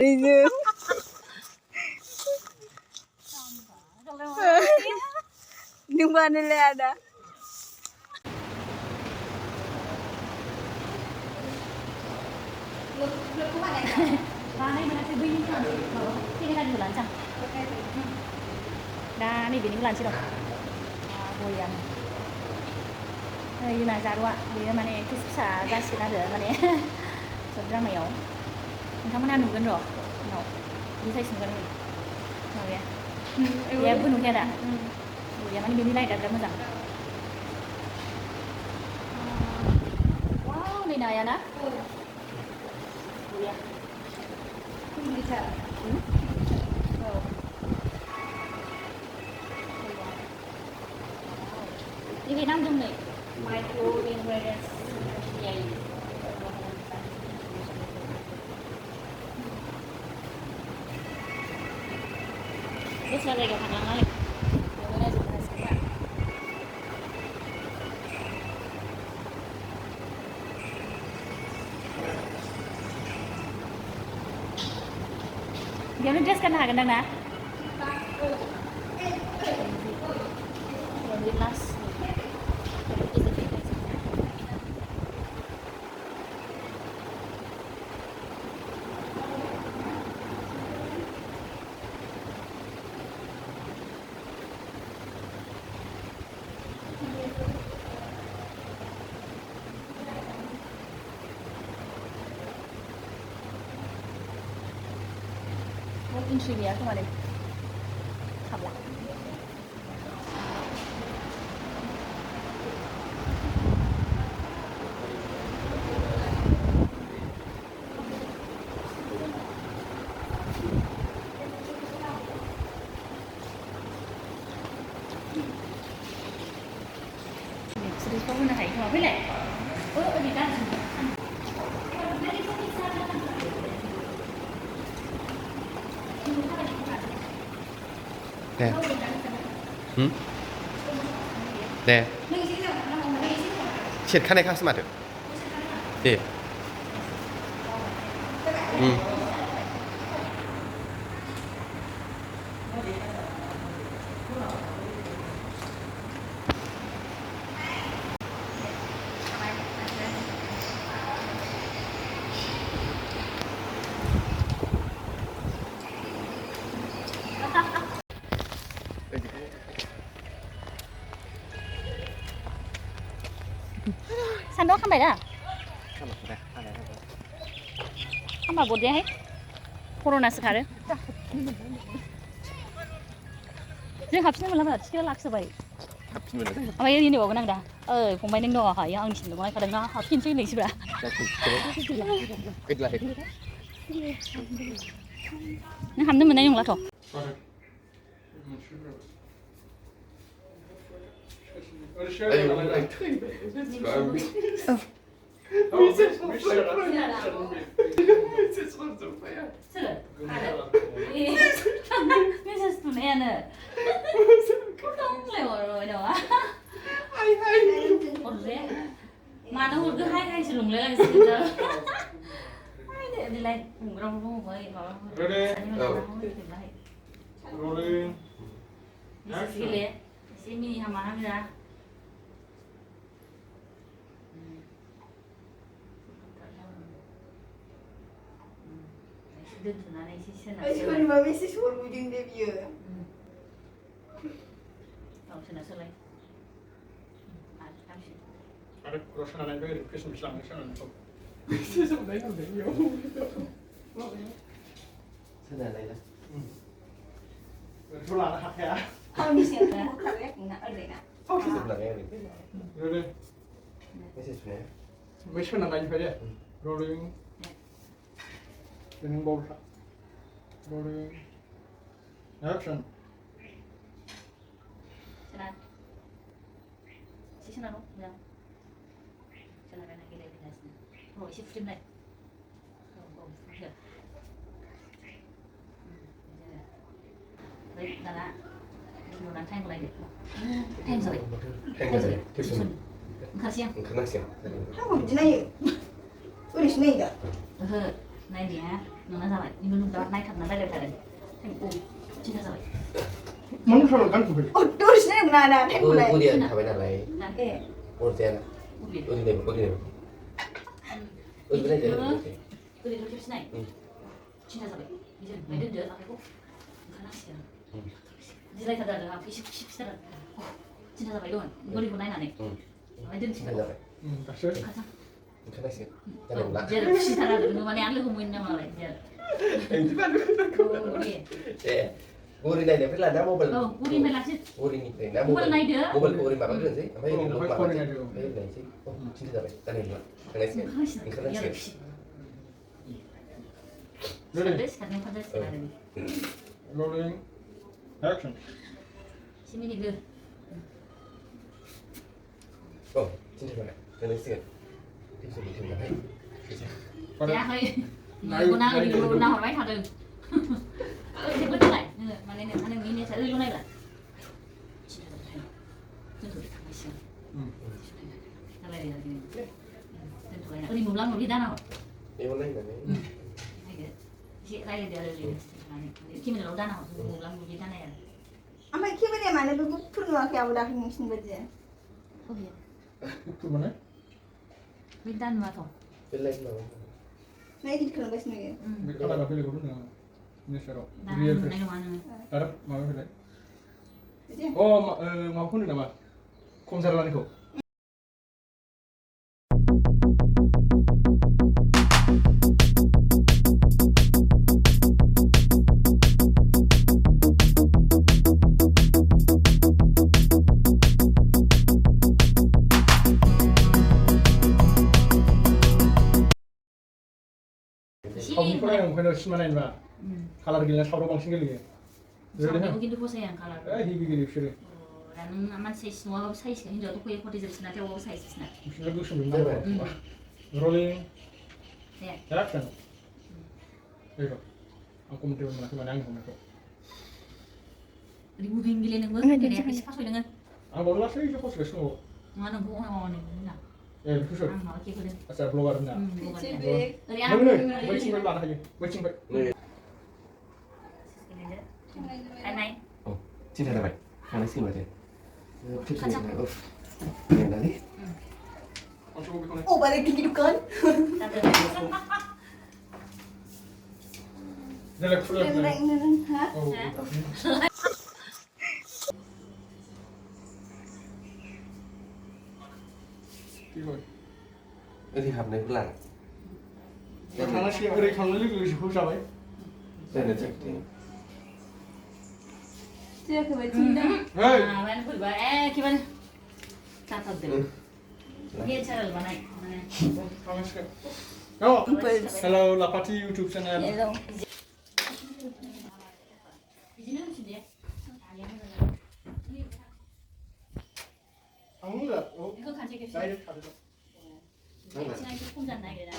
Ini. Di mana ada? Đây mình sẽ binh thôi. Ini kan bulan cang. Dah ni bini bulan sih dong. Goyang. Ini nak jaru dia mana kisah kasih ada mana. Sebenarnya mayo. Kamu mana nungguin roh? No. Bisa nungguin ni. Oh ya. Ya pun nungguin ada. Dia mana bini lain ada macam. Wow, ni nak ya nak. Ya. Bisa. Ini Nam trong này micro ingredients vậy. Biết sao đây gặp thằng ơi. Giờ nó dress kan harga na. Interior kemarin. Habla. Sedih kau nak hai, kau boleh? Oh, pergi dah. 네. 응? 네. ฉียดข้างในข้างสมัติดิSan đó không phải đó. Không phải bột gì hết. Corona sự khá riêng học sinh mình làm chưa lạc sự vậy. Ông ấy đi nhiều cái năng đã. Cùng mấy năng đồ hỏi ông chỉ nói cái đó học kinh phí lịch sử à. Nó hầm nó mình dùng là thôi. Mà nó cứ hay sử dụng lên đi lên cùng rong rong với nó xí lệ xí mi hàm hàm ra Cuma mami sih suruh ujung dia biar. Tahu sana selai. Ada kurang ada yang kesem selang selang tu. Kesem dah yang dah yo. Sana đây là. Tu lah hak ya. Kau ni siapa? Kau ya nak ada nak. Kesem là nghe được. Rồi. Cái gì thế? Mấy số năm anh phải đấy. Rolling. Running ball. Rolling. Action. Sana. Sisi sana no. Ya. Sana kan lagi lagi nasi. Oh, isi film ni. Oh, ya. Đấy, đó là nó đang thay một này thay rồi Kesem. khá xem Khá xem. Kamu jenis. Udah sini dah. này nhé 너나 자바이. 이거 누가 나이 탑나 달려 달려. 행고 진짜 자바이. Manw kan tu. 어떠시네 나나 우리 행구래. 우리한테 하면 알아요. 예. 오늘 때나. 우리. 어디 내면 어디 내면. 어디 내면. 우리 이렇게 시나이. 진짜 자바이. 이제 매든 저 앞에 고 가나시야. 지라이 타다가 앞에 십시다. 진짜 자바이 이건 머리 보나이 나네. 매든 진짜. 괜찮아요. Kasih. 가자. 괜찮으세요? 잘했나? Dia sisa ada nu mana ada humuin nama lain dia. Udah. 예. 우리 나이 내가 필라 나 모바일. Udah melaksit. 우리 니 나 Mobil naik dia. 모바일 우리 막 그런지. 아마 이거 어, 막 거의 맞지. 거의 네, 네. 진짜 잘해. 잘했나? 잘했어요. 잘했어요. Ada sekarang pada sekarang. Rolling. Action. Sini ni dia. 진짜 잘해. 잘했어요. 진짜 잘해. Ya hơi. Cô nào đi cô nào hỏi mấy thằng đừng. Thì bớt lại. Mà nên anh nghĩ sẽ lưu này là. Chân thủ thằng này xem. Thằng này là gì? Chân thủ này. Đi mùng lăng đi đá nào? 이거 나이네. Chị đây là khi mình nấu đá nào mùng lăng đi đá này. 아마 키브네 만에 누구 푸른 거 그냥 보다 그냥 신 거지. Tu mana? Bintang mà thôi. 필라인 나와. 나 이렇게 그런 거 신는 게. Kalau ada pilih guru dengan ini seru. Đá Real này fish. là mana? Ada mau pilih? 그지? Mau pun nama. Konservan itu. Kamu pernah yang kena simana ini pak? Kalar gilnya sauro bangsin gilnya. Sampai mungkin tuh saya yang kalah. Higi gili sih. Dan aman saya semua saya sih ini tuh kue kue jadi senat ya wow saya sih senat. Mungkin gue sebelum mana? Rolling. Ya. Action. Ayo. Aku mesti mana yang kamu? Di moving gila nengok, ini apa sih pas dengan? Baru lah sih aku sudah semua. Mana bu orang nih, mana? Khusus. Mau kiki kuda. Asal keluar dah. 그치? Dari Mana? apa? Waiting bel mana lagi? Waiting bel. Này. 진짜 잘해. 하나 쓰면 돼. 가자. 네, 나네. Langsung gue bikin. 오, 만에 기기ዱ건. Jelek full. 랭랭 하. Oh. Ibu. 어디 합네 불랑. Karena sih hari kalau lu sih khusus apa? 네네 저기. 제가 그 외친다. Hei. À, bạn phủi bà, gimana? Sao thật được? Dia cara mana? Mana? Karena sih. Oh, hello Lapati YouTube channel. Hello. Di sini lucu dia. Kamu enggak? Oh. I거 간식 했어. Saya ada. 지난 주 혼자 나게 돼.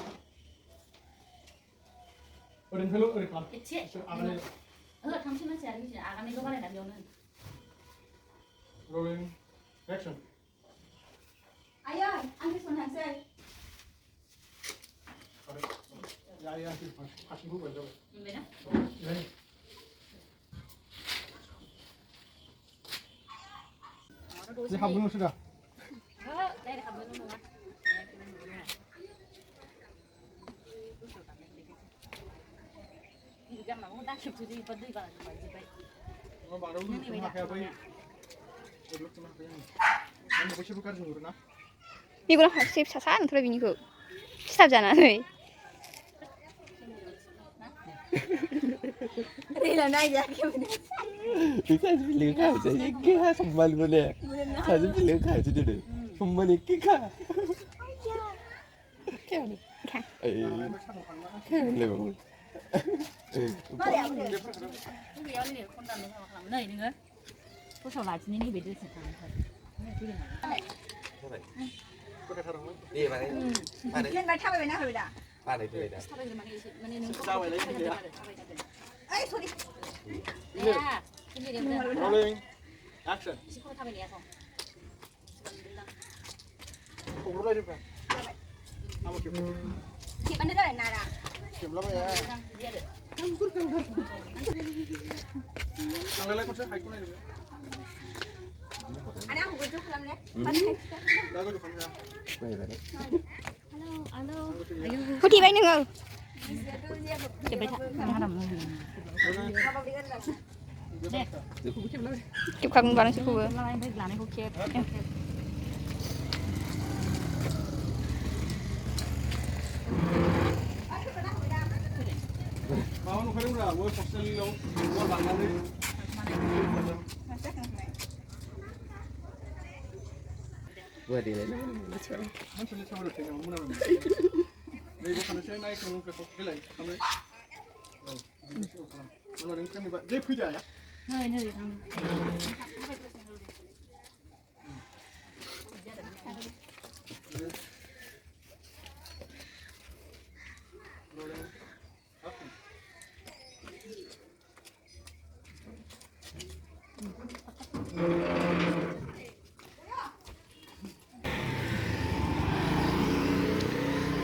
Udah hello, udah kan. 그치? Akan 당신만 지 알지? 아가미 거 말해 남겨는. rolling action. 아야, 안돼 손 한살. Ya ya, hasil gue aja. Gimana? Ini. Ini habis sudah. Đây là habis luôn. Juga mau tak cuci pada di bawah baik. Oh, baru lu cuma kayak apa ya? Lu cuma kayak ini. Kamu bisa buka dulu nah. 이거랑 같이 사는 트랩이니 그 비싸잖아. 레일라 나이자 기분이. 사진 빌리고 가야지. 이게 정말 그래. 사진 빌리고 가야지 되네. 정말 이끼가. 걔는. 에이. 걔는 레벨. 말이 안 돼. Cái áo này con làm sao làm này nữa. Có sao lại chính này bị đưa sạch thôi. Này cái này. 네, 말해. 말해. 맨날 타고 맨날 하루다. 말해 그래다. 아이 소리. Ya, ini dia benar. Rolling action. Siapa tahu ini ya, Tom? Kau boleh juga. Kamu coba. 집 안에 다 나라. खेबलाबाया थांलायलाय खनसे हाइकखौ नायदो Ada aku gojo kalamnya. दा गोजौ खालामजाया फुथिबाय नोङो खेबखागोन बा नोंसोरखौबो लानायखौ खेब माबा नुखादोंब्रा बै हस्टेलाव बल लांनानै मानसिनि सामोल थैनायाव मोनामोन नैबे साननैसो नायखां नोंखौ देलाय खालामनो औ बिदिसो खालाम उनाव नों खालामबा जे फैजाया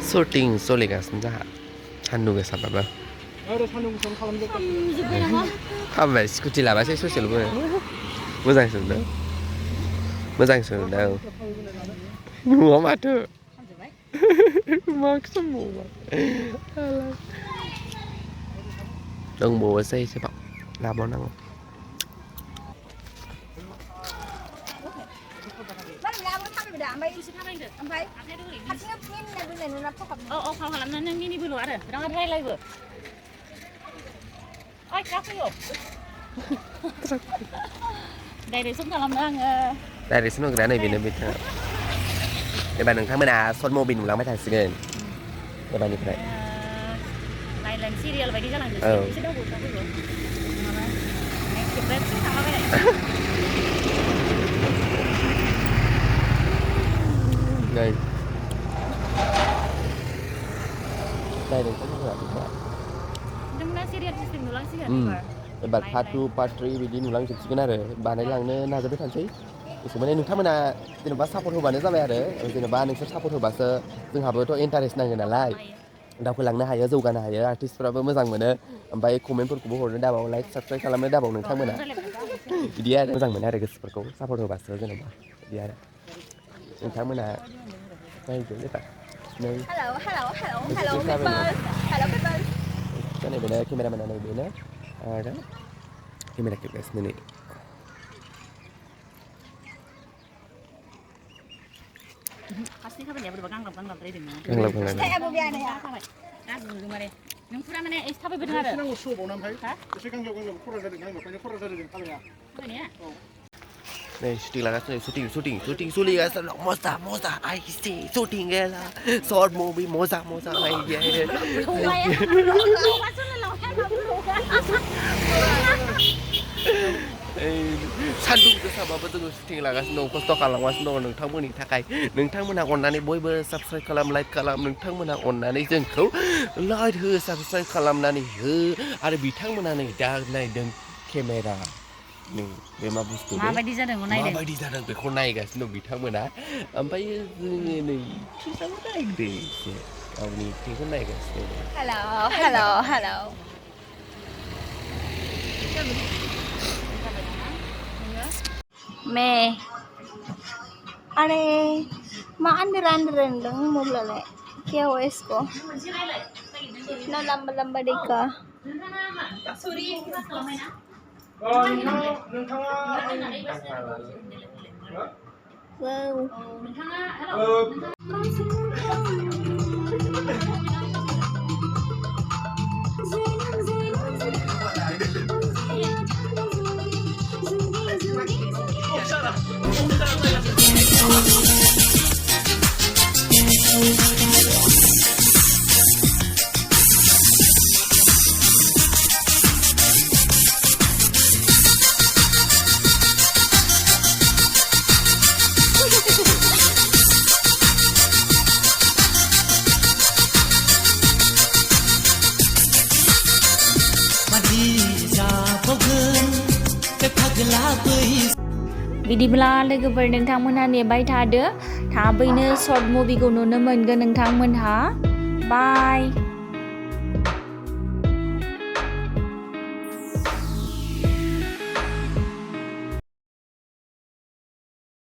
Shooting soलिगासिनो जोंहा सान्दुं गोसाबाबो आरो सान्दुं गोसायाव खालामजोबबाय जोब्बाय नामा हाबाय स्कुटि लाबासै ससेल'बो मोजांसो नुदों मोजांसो नुदों न'आ माथो मा खालामबावो दंबावोसै एसेबां लाबावनांगौ Ompay. Hasilnya pin na guna nuna po kami. Oh, kalam na nini bulu ada. Berang ada lagi bu. Ay, kafe yo. Dari sum kalam nang. Dari sini nggak ada nih bina bina. Depan nongtangmोना sort mobil nulangไม่ทันสิเงินdepan ini berapa? Lain-lain serial bagi jalan je. Bisa dah buat apa tu? Kita sih sama apa ni? Đây đây đừng có cái gì cả Chúng ta serial sistem nulang serial. Bat part 2 part 3 बिदि नुलांजोबसिगोन आरो बानायलांनो नाजाबाय थानोसै माने नोंथांमोना जेनेबा support होबानो जाबाय आरो जेनेबा नोंसोर सापर्ट होबासो जोंहाबोथ' इन्टारेस्ट नांगौ नालाय दावखोलांनो हायो जौगानो हायो आर्टिस्टफोराबो मोजां मोनो ओमफ्राय कमेन्टफोरखौबो हरनो दाबाव लाइक साबस्क्राइब खालामनो दाबाव नोंथांमोना बिदि आरो मोजां मोनो आरो गोसोफोरखौ सापर्ट होबासो जेनेबा बिदि आरो नोंथांमोना नायदो जेनेबा Hello people. नैबेनो केमेरामेना नैबेनो आरो केमेरा खेबगासिनो नै Pasti kan ya berbagang ganglap dari dengan. Saya mau biar ya. Dulu mare. Nung pura mana tapi benar. एसे नांगौ सोबावनो ओमफ्राय एसे गांलाव खरा जादों गांलावखायनो खरा जादों खालाया Apa ni ya? Nih syuting lagasnya syuting soलिगासिनो moza I see syuting gela short movie moza I सान्दुं गोसाबाबो जोङो शुटिं लागासिनो दं खस्थ' खालामगासिनो दं नोंथांमोननि थाखाय नोंथांमोना अननानै बयबो साबस्क्राइब खालाम लाइक खालाम नोंथांमोना अननानै जोंखौ लाइक हो साबस्क्राइब खालामनानै हो आरो बिथांमोना नै दा नायदों केमेरा नै बे मा बुस्थु माबायदि जादों नायदों माबायदि जादों बेखौ नायगासिनो दं बिथांमोना ओमफ्राय जोङो नै टिचारबो नायदों एसे गावनि एक्टिंखौ नायगासिनो दं hello Me Are ma under dong mobilnya kya wes ko na lamba deka wow बिदिब्ला लोगोफोर नोंथांमोनहा नेबाय थादो थाबैनो शर्ट मुभिखौ नुनो मोनगोन नोंथांमोनहा बाय